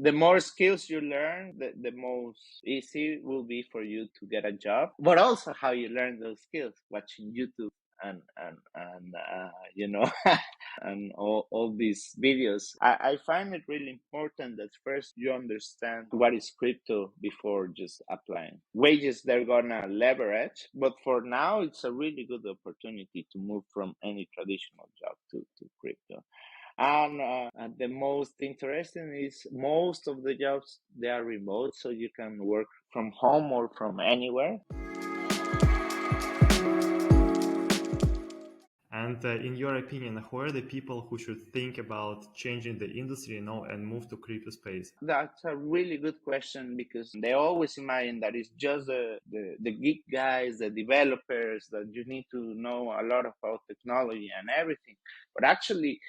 the more skills you learn, the most easy will be for you to get a job. But also how you learn those skills, watching YouTube and you know and all these videos. I find it really important that first you understand what is crypto before just applying. Wages they're gonna leverage, but for now it's a really good opportunity to move from any traditional job to crypto. And the most interesting is most of the jobs they are remote, so you can work from home or from anywhere. And in your opinion, who are the people who should think about changing the industry, and move to crypto space? That's a really good question because they always imagine that it's just the geek guys, the developers, that you need to know a lot about technology and everything. But actually,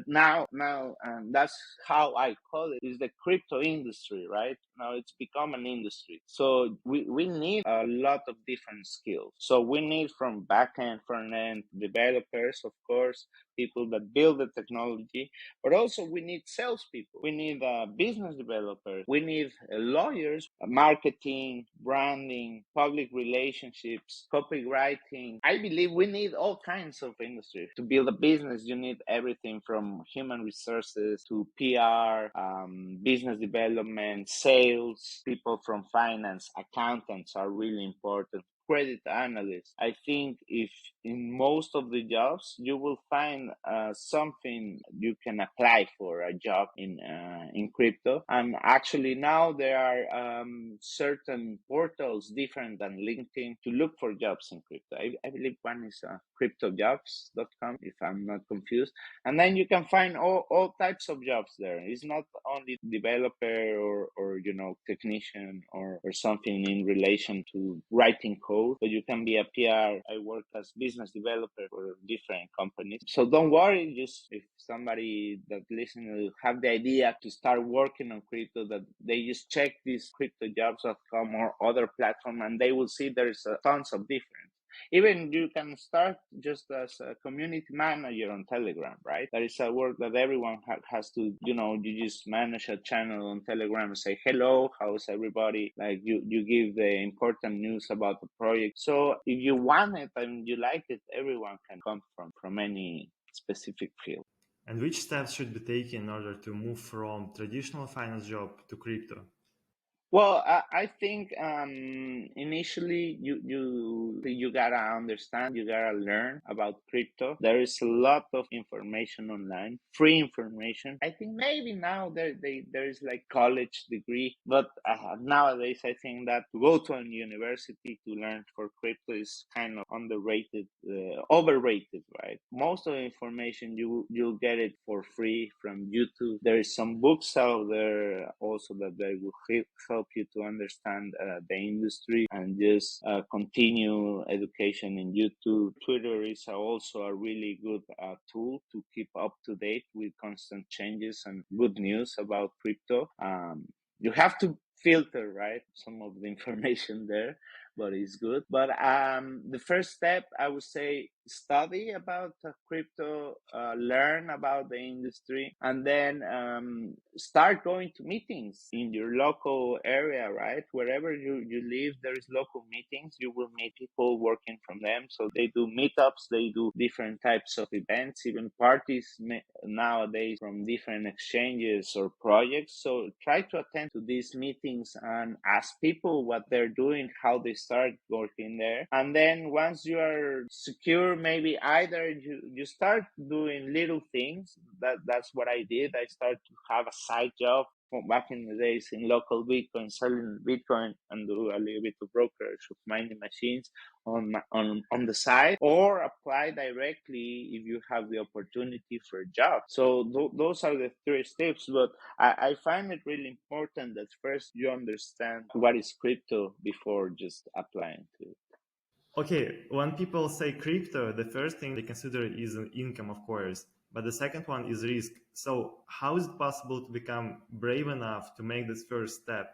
now, and that's how I call it, is the crypto industry, right? Now it's become an industry. So we need a lot of different skills. So we need from back end, front end developers, of course, people that build the technology, but also we need salespeople. We need business developers. We need lawyers, marketing, branding, public relationships, copywriting. I believe we need all kinds of industry. To build a business, you need everything from human resources to PR, business development, sales, people from finance, accountants are really important. Credit analyst. I think if in most of the jobs you will find something you can apply for a job in crypto. And actually now there are certain portals different than LinkedIn to look for jobs in crypto. I believe one is cryptojobs.com, if I'm not confused. And then you can find all types of jobs there. It's not only developer or technician or something in relation to writing code, but you can be a PR. I work as business developer for different companies. So don't worry, just if somebody that listens will have the idea to start working on crypto, that they just check this cryptojobs.com or other platform and they will see there's tons of different. Even you can start just as a community manager on Telegram, right? That is a work that everyone has to, you just manage a channel on Telegram and say, hello, how's everybody? Like you give the important news about the project. So if you want it and you like it, everyone can come from any specific field. And which steps should be taken in order to move from traditional finance job to crypto? Well, I think initially you gotta understand, you gotta learn about crypto. There is a lot of information online, free information. I think maybe now there is like college degree, but nowadays I think that to go to a university to learn for crypto is kind of underrated, overrated, right? Most of the information you'll get it for free from YouTube. There is some books out there also that they will help you to understand the industry and just continue education in YouTube. Twitter is also a really good tool to keep up to date with constant changes and good news about crypto. You have to filter, right, some of the information there, but it's good. But the first step, I would say, study about crypto, learn about the industry, and then start going to meetings in your local area, right? Wherever you live, there is local meetings. You will meet people working from them. So they do meetups, they do different types of events, even parties nowadays from different exchanges or projects. So try to attend to these meetings and ask people what they're doing, how they start working there. And then once you are secure, maybe either you start doing little things. That's what I did. I started to have a side job back in the days in local Bitcoin, selling Bitcoin and do a little bit of brokerage of mining machines on the side, or apply directly if you have the opportunity for a job. So those are the three steps. But I find it really important that first you understand what is crypto before just applying to it. Okay, when people say crypto, the first thing they consider is an income, of course, but the second one is risk. So, how is it possible to become brave enough to make this first step?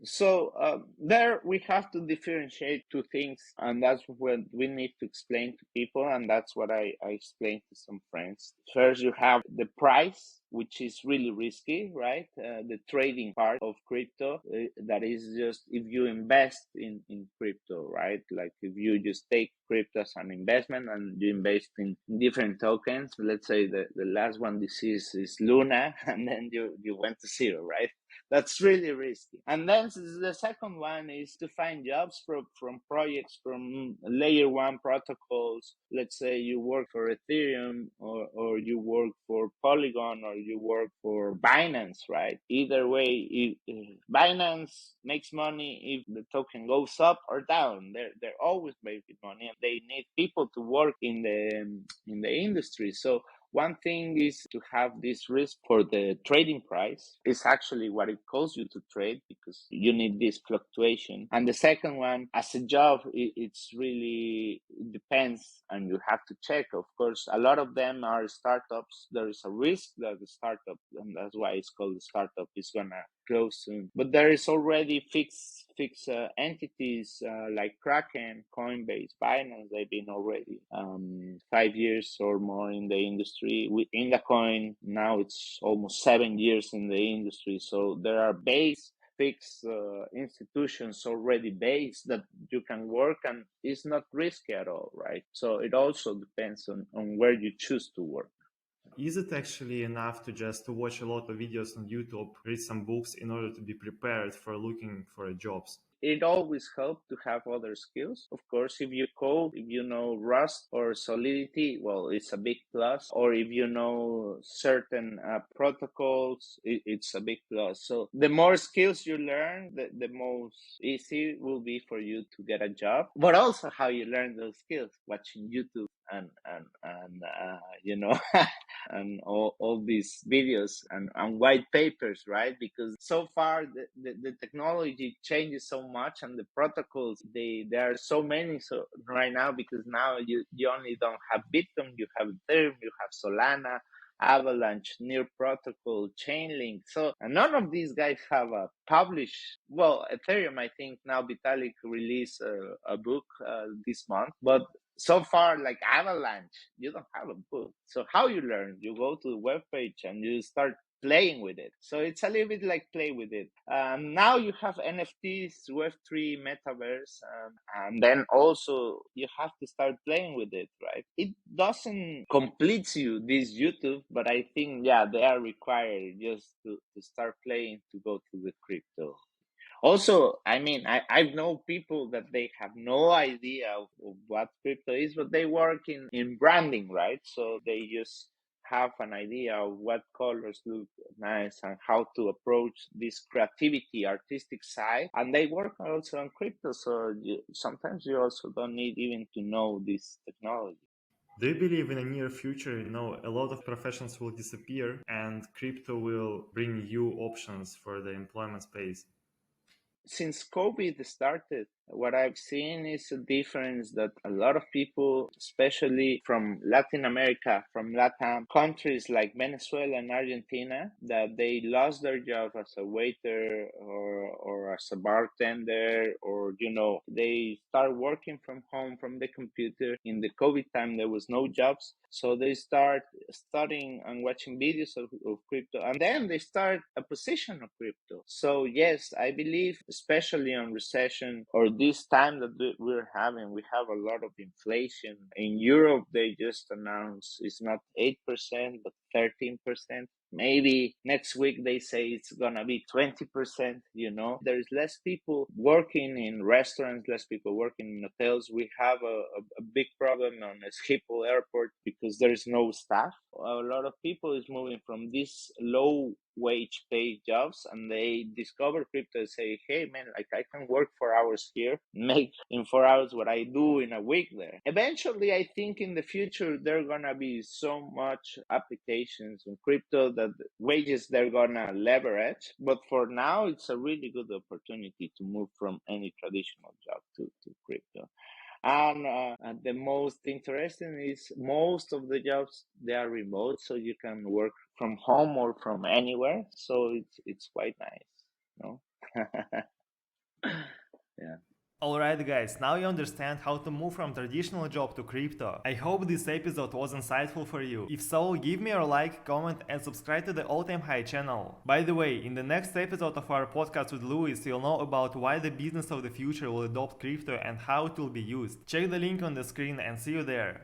So there we have to differentiate two things, and that's what we need to explain to people, and that's what I explained to some friends. First, you have the price, which is really risky, right? The trading part of crypto, that is just if you invest in crypto, right? Like if you just take crypto as an investment and you invest in different tokens. Let's say the last one this is Luna, and then you went to zero, right? That's really risky. And then the second one is to find jobs from projects from layer one protocols. Let's say you work for Ethereum, or you work for Polygon, or you work for Binance, right? Either way, Binance makes money if the token goes up or down. They're always making money, and they need people to work in the industry. So one thing is to have this risk for the trading price. It's actually what it costs you to trade because you need this fluctuation. And the second one, as a job, it's really it depends, and you have to check. Of course, a lot of them are startups. There is a risk that the startup, and that's why it's called a startup, is gonna close soon. But there is already fixed entities like Kraken, Coinbase, Binance. They've been already 5 years or more in the industry. With Indacoin, now it's almost 7 years in the industry. So there are fixed institutions already based that you can work, and it's not risky at all, right? So it also depends on where you choose to work. Is it actually enough to just watch a lot of videos on YouTube, read some books in order to be prepared for looking for jobs? It always helps to have other skills. Of course, if you code, if you know Rust or Solidity, well, it's a big plus. Or if you know certain protocols, it's a big plus. So the more skills you learn, the most easy will be for you to get a job. But also how you learn those skills, watching YouTube and you know and all these videos and white papers, right? Because so far the technology changes so much, and the protocols, there are so many so right now, because now you only don't have Bitcoin, you have Ethereum, you have Solana, Avalanche, Near Protocol, Chainlink. So and none of these guys have a published. Well, Ethereum, I think now Vitalik released a book this month, but so far, like Avalanche, you don't have a book. So how you learn? You go to the web page and you start playing with it. So it's a little bit like play with it. Now you have NFTs, Web3, Metaverse, and then also you have to start playing with it, right? It doesn't complete you, this YouTube, but I think, yeah, they are required just to start playing to go to the crypto. Also, I mean, I know people that they have no idea of what crypto is, but they work in branding, right? So they just have an idea of what colors look nice and how to approach this creativity, artistic side. And they work also on crypto. So sometimes you also don't need even to know this technology. Do you believe in a near future, a lot of professions will disappear and crypto will bring new options for the employment space? Since COVID started, what I've seen is a difference that a lot of people, especially from Latin America, from Latam countries like Venezuela and Argentina, that they lost their job as a waiter or as a bartender, or, they start working from home from the computer. In the COVID time, there was no jobs. So they start studying and watching videos of crypto, and then they start a position of crypto. So yes, I believe, especially on recession or this time that we're having, we have a lot of inflation. In Europe, they just announced it's not 8% but 13%. Maybe next week they say it's gonna be 20%. There's less people working in restaurants, less people working in hotels. We have a big problem on Schiphol airport because there's no staff. A lot of people is moving from these low wage paid jobs, and they discover crypto and say, hey man, like I can work 4 hours here, make in 4 hours what I do in a week there. Eventually, I think in the future there are gonna be so much applications in crypto that wages they're gonna leverage. But for now, it's a really good opportunity to move from any traditional job to crypto. And the most interesting is most of the jobs, they are remote, so you can work from home or from anywhere. So it's quite nice, no? Alright guys, now you understand how to move from traditional job to crypto. I hope this episode was insightful for you. If so, give me your like, comment and subscribe to the All Time High channel. By the way, in the next episode of our podcast with Louis, you'll know about why the business of the future will adopt crypto and how it will be used. Check the link on the screen and see you there.